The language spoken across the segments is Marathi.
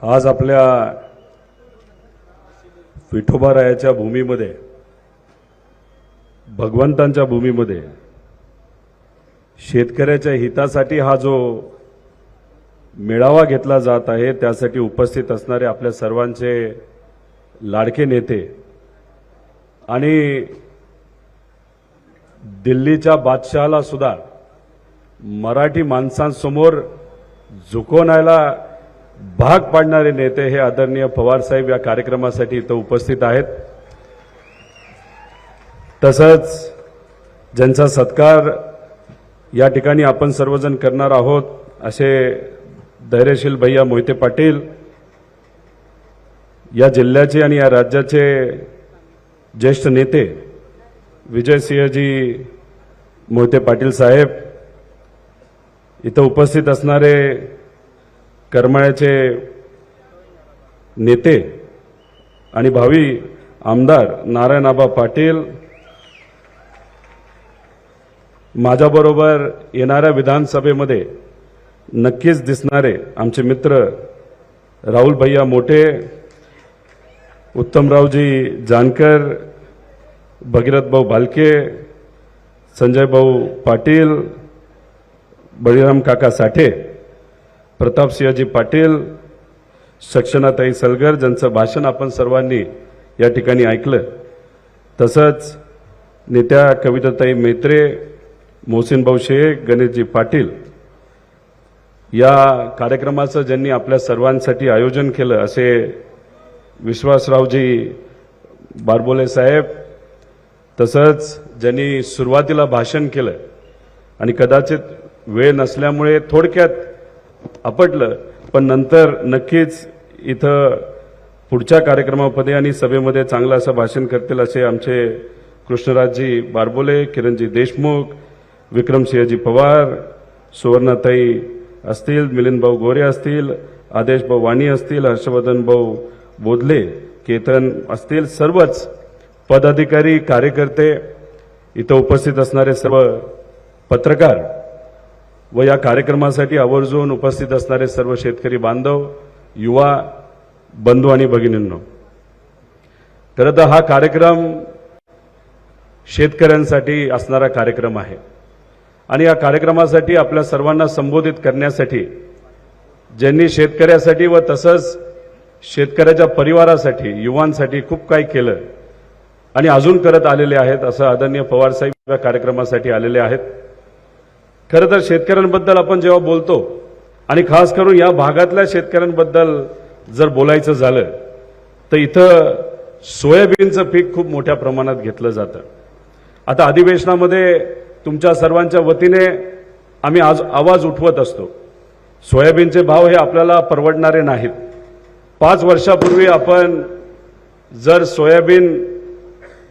आज आपल्या विठोबारायाच्या भूमीमध्ये, भगवंतांच्या भूमीमध्ये शेतकऱ्याच्या हितासाठी हा जो मेळावा घेतला जात आहे, त्यासाठी उपस्थित असणारे आपल्या सर्वांचे लाडके नेते आणि दिल्लीच्या बादशहाला सुद्धा मराठी माणसांसमोर झुकवण्याला भाग पाडणारे नेते हे आदरणीय पवार साहेब या कार्यक्रमासाठी इथं उपस्थित आहेत। तसंच ज्यांचा सत्कार या ठिकाणी आपण सर्वजण करणार आहोत असे धैर्यशील भैया मोहिते पाटील या जिल्ह्याचे आणि या राज्याचे ज्येष्ठ नेते विजयसिंहजी मोहिते पाटील साहेब, इथं उपस्थित असणारे करमाळ्याचे नेते आणि भावी आमदार नारायणआबा पाटील, माझ्याबरोबर येणाऱ्या विधानसभेमध्ये नक्कीच दिसणारे आमचे मित्र राहुल भैया मोठे, उत्तमरावजी जानकर, भगीरथ भाऊ भालके, संजय भाऊ पाटील, बळीराम काका साठे, प्रतापसिंहजी पाटील, सक्षनाताई सलगर, ज्यांचं भाषण आपण सर्वांनी या ठिकाणी ऐकलं। तसंच नेत्या कविताताई मेत्रे, मोहसिन भाऊ शेख, गणेशजी पाटील, या कार्यक्रमाचं ज्यांनी आपल्या सर्वांसाठी आयोजन केलं असे विश्वासरावजी बारबोले साहेब, तसंच ज्यांनी सुरुवातीला भाषण केलं आणि कदाचित वेळ नसल्यामुळे थोडक्यात आपटलं, पण नंतर नक्कीच इथं पुढच्या कार्यक्रमामध्ये आणि सभेमध्ये चांगलं असं भाषण करतील असे आमचे कृष्णराजजी बारबोले, किरणजी देशमुख, विक्रमसिंहजी पवार, सुवर्णाताई असतील, मिलिंद भाऊ गोरे असतील, आदेश भाऊ वाणी असतील, हर्षवर्धन भाऊ बोधले, केतन असतील, सर्वच पदाधिकारी, कार्यकर्ते, इथं उपस्थित असणारे सर्व पत्रकार व या कार्यक्रमासाठी आवर्जून उपस्थित असणारे सर्व शेतकरी बांधव, युवा बंधू आणि भगिनींनो, खरं तर हा कार्यक्रम शेतकऱ्यांसाठी असणारा कार्यक्रम आहे आणि या कार्यक्रमासाठी आपल्या सर्वांना संबोधित करण्यासाठी ज्यांनी शेतकऱ्यासाठी व तसंच शेतकऱ्याच्या परिवारासाठी, युवांसाठी खूप काही केलं आणि अजून करत आलेले आहेत, असं आदरणीय पवार साहेब या कार्यक्रमासाठी आलेले आहेत। खरं तर शेतकऱ्यांबद्दल आपण जेव्हा बोलतो आणि खास करून या भागातल्या शेतकऱ्यांबद्दल जर बोलायचं झालं तर इथं सोयाबीनचं पीक खूप मोठ्या प्रमाणात घेतलं जातं। आता अधिवेशनामध्ये तुमच्या सर्वांच्या वतीने आम्ही आज आवाज उठवत असतो, सोयाबीनचे भाव हे आपल्याला परवडणारे नाहीत। 5 वर्षापूर्वी आपण जर सोयाबीन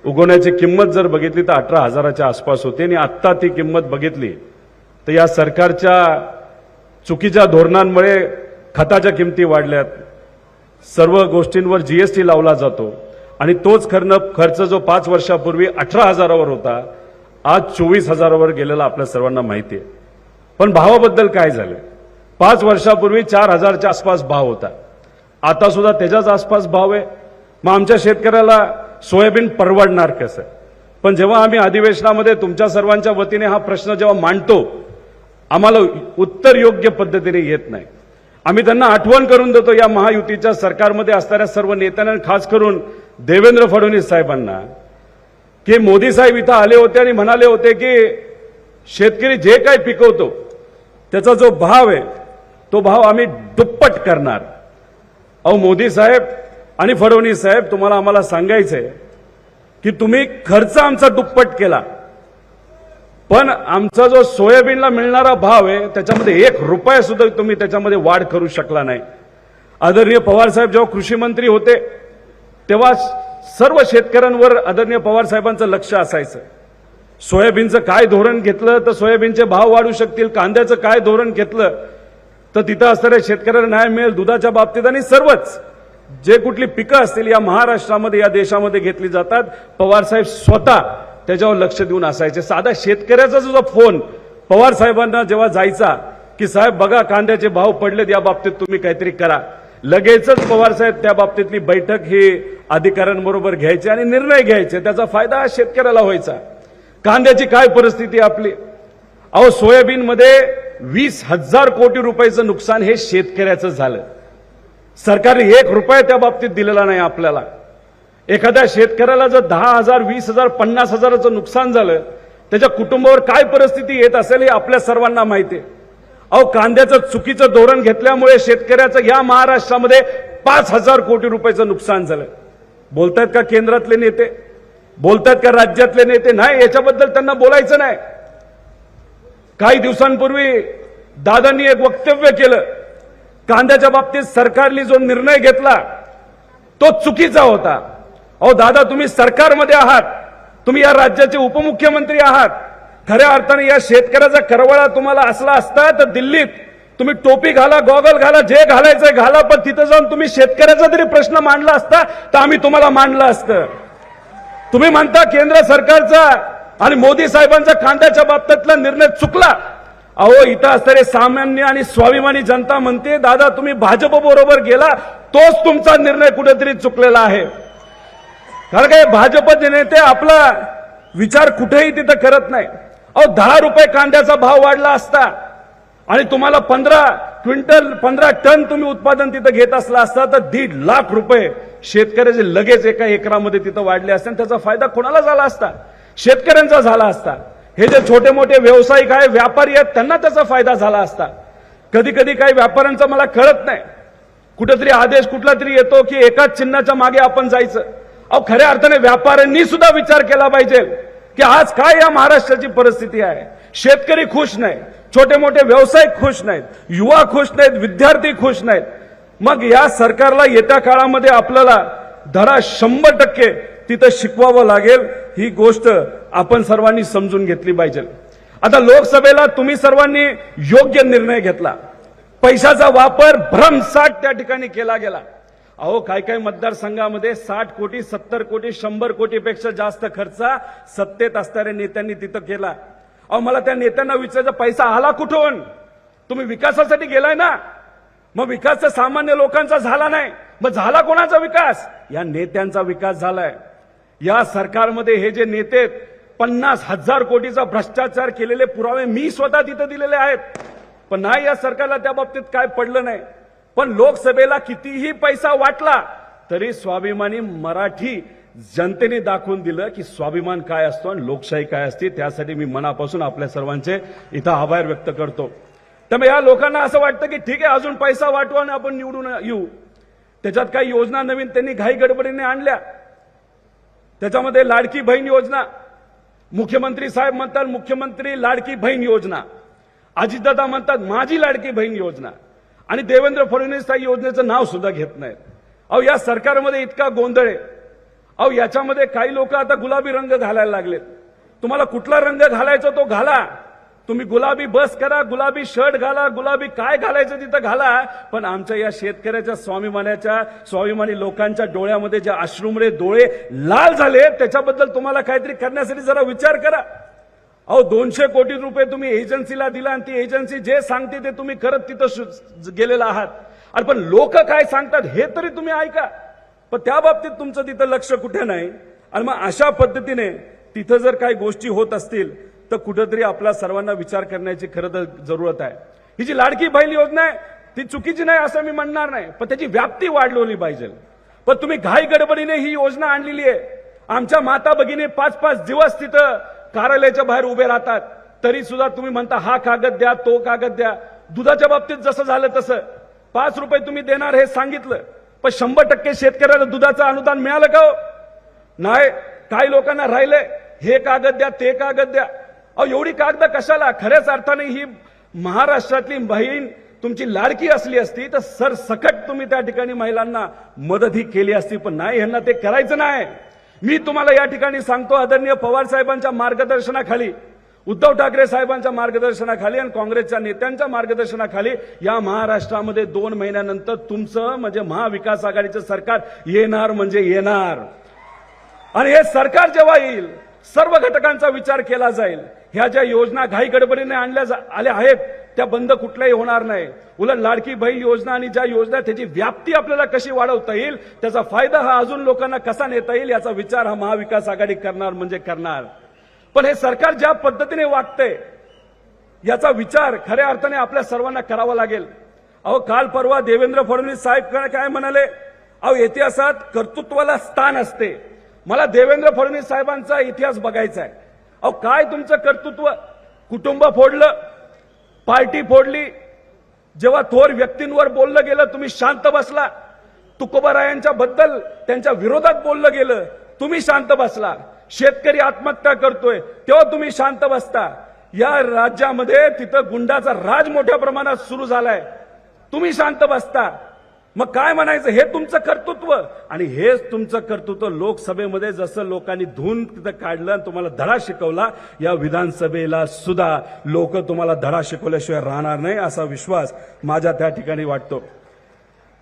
उगवण्याची किंमत जर बघितली तर 18,000च्या आसपास होती आणि आत्ता ती किंमत बघितली तर या सरकारच्या चुकीच्या धोरणांमुळे खताच्या किमती वाढल्यात, सर्व गोष्टींवर जीएसटी लावला जातो आणि तोच खर्च जो 5 वर्षापूर्वी 18,000वर होता आज 24,000वर गेलेला आपल्या सर्वांना माहिती आहे। पण भावाबद्दल काय झालं? 5 वर्षापूर्वी 4,000च्या आसपास भाव होता, आता सुद्धा त्याच्याच आसपास भाव आहे। मग आमच्या शेतकऱ्याला सोयाबीन परवडणार कसं? पण जेव्हा आम्ही अधिवेशनामध्ये तुमच्या सर्वांच्या वतीने हा प्रश्न जेव्हा मांडतो, आम्हाला उत्तर योग्य पद्धतीने येत नाही। आम्ही त्यांना आठवण करून देतो या महायुतीच्या सरकारमध्ये असणाऱ्या सर्व नेत्यांना, खास करून देवेंद्र फडणवीस साहेबांना, की मोदी साहेब इथं आले होते आणि म्हणाले होते की शेतकरी जे काही पिकवतो त्याचा जो भाव आहे तो भाव आम्ही दुप्पट करणार। अहो मोदी साहेब आणि फडणवीस साहेब, तुम्हाला आम्हाला सांगायचंय की तुम्ही खर्च आमचा दुप्पट केला, पण आमचा जो सोयाबीनला मिळणारा भाव आहे त्याच्यामध्ये 1 रुपया सुद्धा तुम्ही त्याच्यामध्ये वाढ करू शकला नाही। आदरणीय पवार साहेब जेव्हा कृषी मंत्री होते तेव्हा सर्व शेतकऱ्यांवर आदरणीय पवार साहेबांचं लक्ष असायचं। सोयाबीनचं काय धोरण घेतलं तर सोयाबीनचे भाव वाढू शकतील, कांद्याचं काय धोरण घेतलं तर तिथं असणाऱ्या शेतकऱ्यांना न्याय मिळेल, दुधाच्या बाबतीत आणि सर्वच जे कुठली पिकं असतील या महाराष्ट्रामध्ये, या देशामध्ये घेतली जातात, पवार साहेब स्वतः त्याच्यावर लक्ष देऊन असायचे। साधा शेतकऱ्याचा जो फोन पवार साहेबांना जेव्हा जायचा की साहेब बघा कांद्याचे भाव पडलेत, या बाबतीत तुम्ही काहीतरी करा, लगेचच पवारसाहेब त्या बाबतीतली बैठक ही अधिकाऱ्यांबरोबर घ्यायची आणि निर्णय घ्यायचे. त्याचा फायदा हा शेतकऱ्याला व्हायचा. कांद्याची काय परिस्थिती आपली? अहो, सोयाबीनमध्ये 20,000 कोटी रुपयाचं नुकसान हे शेतकऱ्याचं झालं. सरकारने 1 रुपया त्या बाबतीत दिलेला नाही आपल्याला. एखाद्या शेतकऱ्याला जर 10,000, 20,000, 50,000चं नुकसान झालं, त्याच्या कुटुंबावर काय परिस्थिती येत असेल हे आपल्या सर्वांना माहिती आहे. अहो, कांद्याचं चुकीचं धोरण घेतल्यामुळे शेतकऱ्याचं या महाराष्ट्रामध्ये 5,000 कोटी रुपयाचं नुकसान झालं. बोलतायत का केंद्रातले नेते? बोलतायत का राज्यातले नेते? नाही, याच्याबद्दल त्यांना बोलायचं नाही. काही दिवसांपूर्वी दादांनी एक वक्तव्य केलं, कांद्याच्या बाबतीत सरकारने जो निर्णय घेतला तो चुकीचा होता. अहो दादा, तुम्ही सरकारमध्ये आहात, तुम्ही या राज्याचे उपमुख्यमंत्री आहात. खऱ्या अर्थाने या शेतकऱ्याचा करवळा तुम्हाला असला असता तर दिल्लीत तुम्ही टोपी घाला, गॉगल घाला, जे घालायचंय घाला, पण तिथं जाऊन तुम्ही शेतकऱ्याचा तरी प्रश्न मांडला असता तर आम्ही तुम्हाला मांडलं असतं. तुम्ही म्हणता केंद्र सरकारचा आणि मोदी साहेबांचा कांद्याच्या बाबतीतला निर्णय चुकला. अहो, इथं असणारे सामान्य आणि स्वाभिमानी जनता म्हणते, दादा तुम्ही भाजप बरोबर गेला, तोच तुमचा निर्णय कुठेतरी चुकलेला आहे. कारण काय, भाजपचे नेते आपला विचार कुठेही तिथं करत नाही. अहो, 10 रुपये कांद्याचा भाव वाढला असता आणि तुम्हाला 15 टन तुम्ही उत्पादन तिथं घेत असला असता तर 1.5 लाख रुपये शेतकऱ्याचे लगेच एका एकरामध्ये तिथं वाढले असते आणि त्याचा फायदा कोणाला झाला असता? शेतकऱ्यांचा झाला असता. हे जे छोटे मोठे व्यावसायिक आहे, व्यापारी आहेत, त्यांना त्याचा फायदा झाला असता. कधी कधी काही व्यापाऱ्यांचं मला कळत नाही, कुठेतरी आदेश कुठला तरी येतो की एकाच चिन्हाच्या मागे आपण जायचं. अहो, खऱ्या अर्थाने व्यापाऱ्यांनी सुद्धा विचार केला पाहिजे की आज काय या महाराष्ट्राची परिस्थिती आहे. शेतकरी खुश नाही, छोटे मोठे व्यावसायिक खुश नाहीत, युवा खुश नाहीत, विद्यार्थी खुश नाहीत. मग या सरकारला येत्या काळामध्ये आपल्याला धडा 100% तिथं शिकवावं लागेल. ही गोष्ट आपण सर्वांनी समजून घेतली पाहिजे. आता लोकसभेला तुम्ही सर्वांनी योग्य निर्णय घेतला. पैशाचा वापर भरमसाठ त्या ठिकाणी केला गेला. अहो, काही मतदारसंघामध्ये 60 कोटी, 70 कोटी, 100 कोटीपेक्षा जास्त खर्च सत्तेत असणाऱ्या नेत्यांनी तिथं केला. अहो, मला त्या नेत्यांना विचारायचं, पैसा आला कुठून? तुम्ही विकासासाठी गेलाय ना, मग विकास तर सामान्य लोकांचा झाला नाही, मग झाला कोणाचा विकास? या नेत्यांचा विकास झालाय. या सरकारमध्ये हे जे नेते 50,000 कोटीचा भ्रष्टाचार केलेले पुरावे मी स्वतः तिथं दिलेले आहेत. पण नाही, या सरकारला त्या बाबतीत काय पडलं नाही. पण लोकसभेला कितीही पैसा वाटला तरी स्वाभिमानी मराठी जनतेने दाखवून दिलं की स्वाभिमान काय असतो आणि लोकशाही काय असते. त्यासाठी मी मनापासून आपल्या सर्वांचे इथं आभार व्यक्त करतो. त्यामुळे या लोकांना असं वाटतं की ठीक आहे, अजून पैसा वाटू आणि आपण निवडून येऊ. त्याच्यात काही योजना नवीन त्यांनी घाई गडबडीने आणल्या. त्याच्यामध्ये लाडकी बहीण योजना, मुख्यमंत्री साहेब म्हणतात मुख्यमंत्री लाडकी बहीण योजना, अजितदादा म्हणतात माझी लाडकी बहीण योजना, आणि देवेंद्र फडणवीस त्या योजनेचं नाव सुद्धा घेत नाहीत. अहो, या सरकारमध्ये इतका गोंधळ आहे. अहो, याच्यामध्ये काही लोक आता गुलाबी रंग घालायला लागलेत. तुम्हाला कुठला रंग घालायचा तो घाला. तुम्ही गुलाबी बस करा, गुलाबी शर्ट घाला, गुलाबी काय घालायचं तिथं घाला. पण आमच्या या शेतकऱ्याच्या स्वाभिमानी लोकांच्या डोळ्यामध्ये जे अश्रुमुळे डोळे लाल झाले, त्याच्याबद्दल तुम्हाला काहीतरी करण्यासाठी जरा विचार करा. अहो, 200 कोटी रुपये तुम्ही एजन्सीला दिला आणि ती एजन्सी जे सांगते ते तुम्ही करत तिथं गेलेला आहात. अरे पण लोक काय सांगतात हे तरी तुम्ही ऐका. पण त्या बाबतीत तुमचं तिथं लक्ष कुठे नाही. आणि मग अशा पद्धतीने तिथं जर काही गोष्टी होत असतील तर कुठेतरी आपला सर्वांना विचार करण्याची खरं तर जरूरत आहे. ही जी लाडकी बहीण योजना आहे ती चुकीची नाही असं मी म्हणणार नाही, पण त्याची व्याप्ती वाढवली पाहिजे. पण तुम्ही घाई गडबडीने ही योजना आणलेली आहे. आमच्या माता भगिनी 5-5 दिवस तिथं कार्यालयाच्या बाहेर उभे राहतात, तरी सुद्धा तुम्ही म्हणता हा कागद द्या, तो कागद द्या. दुधाच्या बाबतीत जसं झालं तसं 5 रुपये तुम्ही देणार हे सांगितलं, पण 100% शेतकऱ्याला दुधाचं अनुदान मिळालं का? नाही. काही लोकांना राहिलंय हे कागद द्या, ते कागद द्या. अहो, एवढी कागद कशाला? खऱ्याच अर्थाने ही महाराष्ट्रातली बहीण तुमची लाडकी असली असती तर सरसकट तुम्ही त्या ठिकाणी महिलांना मदत ही केली असती. पण नाही, ह्यांना ते करायचं नाही. मी तुम्हाला या ठिकाणी सांगतो, आदरणीय पवार साहेबांच्या मार्गदर्शनाखाली, उद्धव ठाकरे साहेबांच्या मार्गदर्शनाखाली आणि काँग्रेसच्या नेत्यांच्या मार्गदर्शनाखाली या महाराष्ट्रामध्ये 2 महिन्यानंतर तुमचं म्हणजे महाविकास आघाडीचं सरकार येणार म्हणजे येणार. आणि हे सरकार जेव्हा येईल सर्व घटकांचा विचार केला जाईल. ह्या ज्या योजना घाई गडबडीने आल्या आहेत त्या बंद कुठल्याही होणार नाही. उलट लाडकी बहीण योजना आणि ज्या योजना त्याची व्याप्ती आपल्याला कशी वाढवता येईल, त्याचा फायदा हा अजून लोकांना कसा नेता येईल याचा विचार हा महाविकास आघाडी करणार म्हणजे करणार. पण हे सरकार ज्या पद्धतीने वागतंय याचा विचार खऱ्या अर्थाने आपल्या सर्वांना करावा लागेल. अहो काल परवा देवेंद्र फडणवीस साहेब काय म्हणाले, अहो इतिहासात कर्तृत्वाला स्थान असते. मला देवेंद्र फडणवीस साहेबांचा इतिहास बघायचा आहे. अहो काय तुमचं कर्तृत्व, कुटुंब फोडलं, पार्टी फोडली, जेव्हा थोर व्यक्तींवर बोललं गेलं तुम्ही शांत बसला, तुकोबारायांच्या बद्दल त्यांच्या विरोधात बोललं गेलं तुम्ही शांत बसला, शेतकरी आत्महत्या करतोय तेव्हा तुम्ही शांत बसता. या राज्यामध्ये तिथं गुंडाचा राज मोठ्या प्रमाणात सुरू झालाय, तुम्ही शांत बसता. मग काय म्हणायचं, हे तुमचं कर्तृत्व. आणि हेच तुमचं कर्तृत्व लोकसभेमध्ये जसं लोकांनी धुवून तिथं काढलं आणि तुम्हाला धडा शिकवला, या विधानसभेला सुद्धा लोक तुम्हाला धडा शिकवल्याशिवाय राहणार नाही असा विश्वास माझ्या त्या ठिकाणी वाटतो.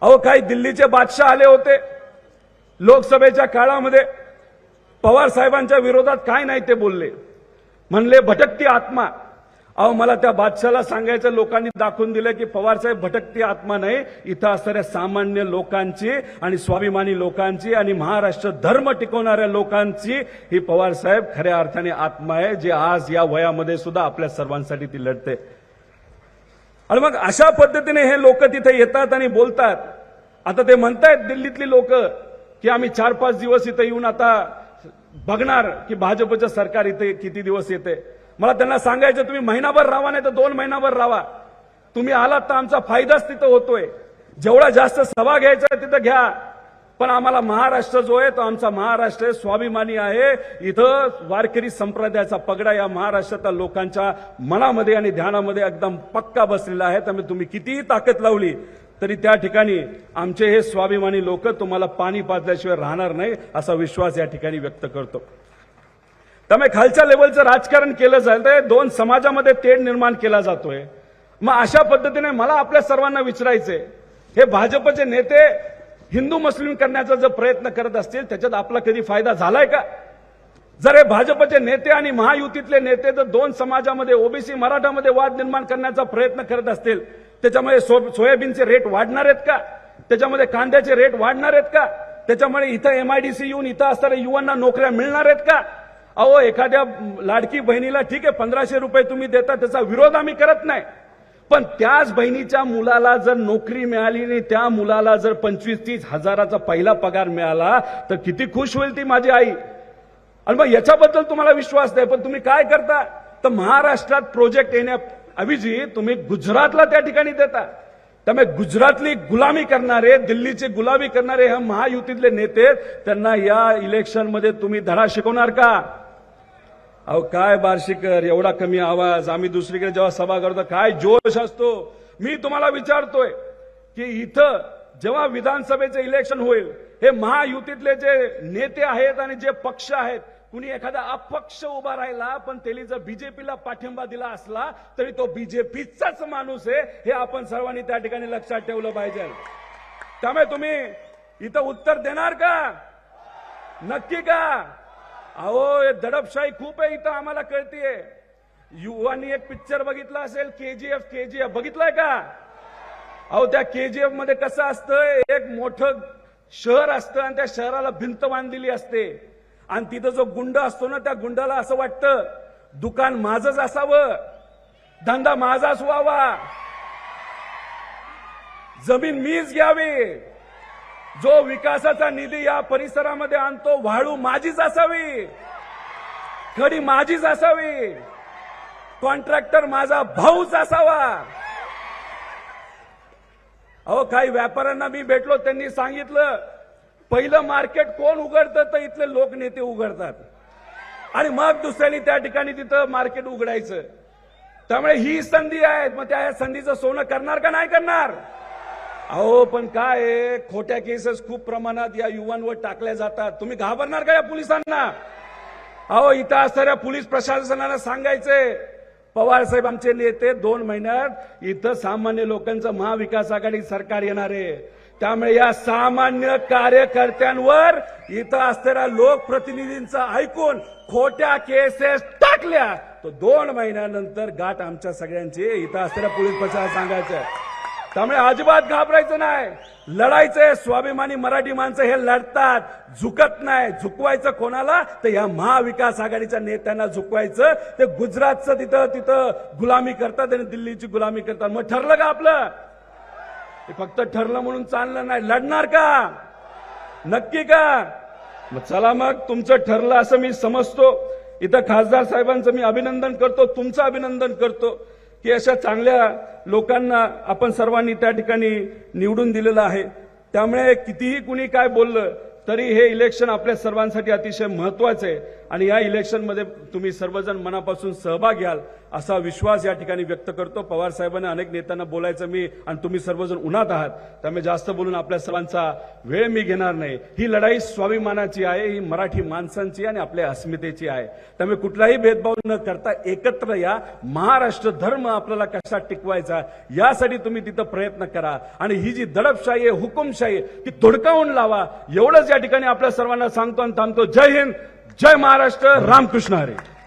अहो काही दिल्लीचे बादशाह आले होते लोकसभेच्या काळामध्ये, पवार साहेबांच्या विरोधात काय नाही ते बोलले, म्हणले भटकती आत्मा. अहो मला त्या बादशाला सांगायचं, लोकांनी दाखवून दिलं की पवार साहेब भटकती आत्मा नाही, इथं असणाऱ्या सामान्य लोकांची आणि स्वाभिमानी लोकांची आणि महाराष्ट्र धर्म टिकवणाऱ्या लोकांची ही पवार साहेब खऱ्या अर्थाने आत्मा आहे, जे आज या वयामध्ये सुद्धा आपल्या सर्वांसाठी ती लढते. आणि मग अशा पद्धतीने हे लोक तिथे येतात आणि बोलतात. आता ते म्हणतायत दिल्लीतली लोक की आम्ही 4-5 दिवस इथे येऊन आता बघणार की भाजपचं सरकार इथे किती दिवस येते. मला त्यांना सांगायचं, तुम्ही महिनाभर राहा नाही तर 2 महिनाभर राहा. तुम्ही आलात तर आमचा फायदाच तिथं होतोय. जेवढा जास्त सभा घ्यायचा तिथं घ्या, पण आम्हाला महाराष्ट्र जो आहे तो आमचा महाराष्ट्र आहे, स्वाभिमानी आहे. इथं वारकरी संप्रदायाचा पगडा या महाराष्ट्रातल्या लोकांच्या मनामध्ये आणि ध्यानामध्ये एकदम पक्का बसलेला आहे. त्यामुळे तुम्ही कितीही ताकद लावली तरी त्या ठिकाणी आमचे हे स्वाभिमानी लोक तुम्हाला पाणी पाजल्याशिवाय राहणार नाही असा विश्वास या ठिकाणी व्यक्त करतो. त्यामुळे खालच्या लेवलचं राजकारण केलं जातंय, 2 समाजामध्ये तेढ निर्माण केला जातोय. मग अशा पद्धतीने मला आपल्या सर्वांना विचारायचंय, हे भाजपचे नेते हिंदू मुस्लिम करण्याचा जर प्रयत्न करत असतील त्याच्यात आपला कधी फायदा झालाय का? जर हे भाजपचे नेते आणि महायुतीतले नेते जर 2 समाजामध्ये ओबीसी मराठामध्ये वाद निर्माण करण्याचा प्रयत्न करत असतील, त्याच्यामुळे सोयाबीनचे रेट वाढणार आहेत का? त्याच्यामध्ये कांद्याचे रेट वाढणार आहेत का? त्याच्यामुळे इथं एमआयडीसी येऊन इथं असणाऱ्या युवांना नोकऱ्या मिळणार आहेत का? अहो एखाद्या लाडकी बहिणीला ठीक आहे 1500 रुपये तुम्ही देता, त्याचा विरोध आम्ही करत नाही, पण त्याच बहिणीच्या मुलाला जर नोकरी मिळाली आणि त्या मुलाला जर 25-30 हजाराचा पहिला पगार मिळाला तर किती खुश होईल ती माझी आई. आणि मग याच्याबद्दल तुम्हाला विश्वास नाही, पण तुम्ही काय करता, तर महाराष्ट्रात प्रोजेक्ट येण्याऐवजी तुम्ही गुजरातला त्या ठिकाणी देता. त्यामुळे गुजरातली गुलामी करणारे, दिल्लीची गुलामी करणारे हे महायुतीतले नेते, त्यांना या इलेक्शनमध्ये तुम्ही धडा शिकवणार का? अहो काय बार्शीकर, एवढा कमी आवाज, आम्ही दुसरीकडे जेव्हा सभा करतो काय जोश असतो. मी तुम्हाला विचारतोय की इथं जेव्हा विधानसभेचे इलेक्शन होईल, हे महायुतीतले जे नेते आहेत आणि जे पक्ष आहेत, कुणी एखादा अपक्ष उभा राहिला पण त्यांनी जर बीजेपीला पाठिंबा दिला असला तरी तो बीजेपीचाच माणूस आहे, हे आपण सर्वांनी त्या ठिकाणी लक्षात ठेवलं पाहिजे. त्यामुळे तुम्ही इथं उत्तर देणार का? नक्की का? अहो दडपशाही खूप आहे इथं, आम्हाला कळतीये. युवांनी एक पिक्चर बघितला असेल केजीएफ बघितलाय का? अहो त्या केजीएफ मध्ये कसं असतं, एक मोठं शहर असतं आणि त्या शहराला भिंत बांधलेली असते आणि तिथं जो गुंड असतो ना, त्या गुंडाला असं वाटतं दुकान माझंच असावं, धंदा माझाच व्हावा, जमीन मीच घ्यावी, जो विकासाचा निधी या परिसरामध्ये आणतो वाळू माझीच असावी, खडी माझीच असावी, कॉन्ट्रॅक्टर माझा भाऊच असावा. अहो काही व्यापाऱ्यांना मी भेटलो, त्यांनी सांगितलं पहिलं मार्केट कोण उघडतं तर इथले लोकनेते उघडतात आणि मग दुसऱ्यांनी त्या ठिकाणी तिथं मार्केट उघडायचं. त्यामुळे ही संधी आहे, मग त्या संधीचं सोनं करणार का नाही करणार? अहो पण काय खोट्या केसेस खूप प्रमाणात या युवांवर टाकल्या जातात. तुम्ही घाबरणार का या पोलिसांना? अहो इथं असणाऱ्या पोलीस प्रशासनाला सांगायचंय, पवार साहेब आमचे नेते 2 महिन्यात इथं सामान्य लोकांचं महाविकास आघाडी सरकार येणार आहे, त्यामुळे या सामान्य कार्यकर्त्यांवर इथं असणाऱ्या लोकप्रतिनिधींचं ऐकून खोट्या केसेस टाकल्या तर 2 महिन्यानंतर गाठ आमच्या सगळ्यांची इथं असणाऱ्या पोलीस प्रशासनाला सांगायचं. त्यामुळे अजिबात घाबरायचं नाही, लढायचंय. स्वाभिमानी मराठी माणसं हे लढतात, झुकत नाही. झुकवायचं कोणाला? तर या महाविकास आघाडीच्या नेत्यांना झुकवायचं. ते गुजरातचं तिथं गुलामी करतात आणि दिल्लीची गुलामी करतात. मग ठरलं का आपलं? हे फक्त ठरलं म्हणून चाललं नाही, लढणार का? नक्की का? मग चला, मग तुमचं ठरलं असं मी समजतो. इथं खासदार साहेबांचं मी अभिनंदन करतो, तुमचं अभिनंदन करतो की अशा चांगल्या लोकांना आपण सर्वांनी त्या ठिकाणी निवडून दिलेलं आहे. त्यामुळे कितीही कुणी काय बोललं तरी हे इलेक्शन आपल्या सर्वांसाठी अतिशय महत्वाचं आहे आणि या इलेक्शनमध्ये तुम्ही सर्वजण मनापासून सहभाग घ्याल असा विश्वास या ठिकाणी व्यक्त करतो. पवार साहेबांना अनेक नेत्यांना बोलायचं मी आणि तुम्ही सर्वजण उन्हात आहात, त्यामुळे जास्त बोलून आपल्या सर्वांचा वेळ मी घेणार नाही. ही लढाई स्वाभिमानाची आहे, ही मराठी माणसांची आणि आपल्या अस्मितेची आहे. त्यामुळे कुठलाही भेदभाव न करता एकत्र या. महाराष्ट्र धर्म आपल्याला कसा टिकवायचा यासाठी तुम्ही तिथं प्रयत्न करा आणि ही जी दडपशाही आहे, हुकुमशाही आहे, ती धुडकावून लावा. एवढंच या ठिकाणी आपल्या सर्वांना सांगतो आणि थांबतो. जय हिंद, जय महाराष्ट्र, रामकृष्ण हरी.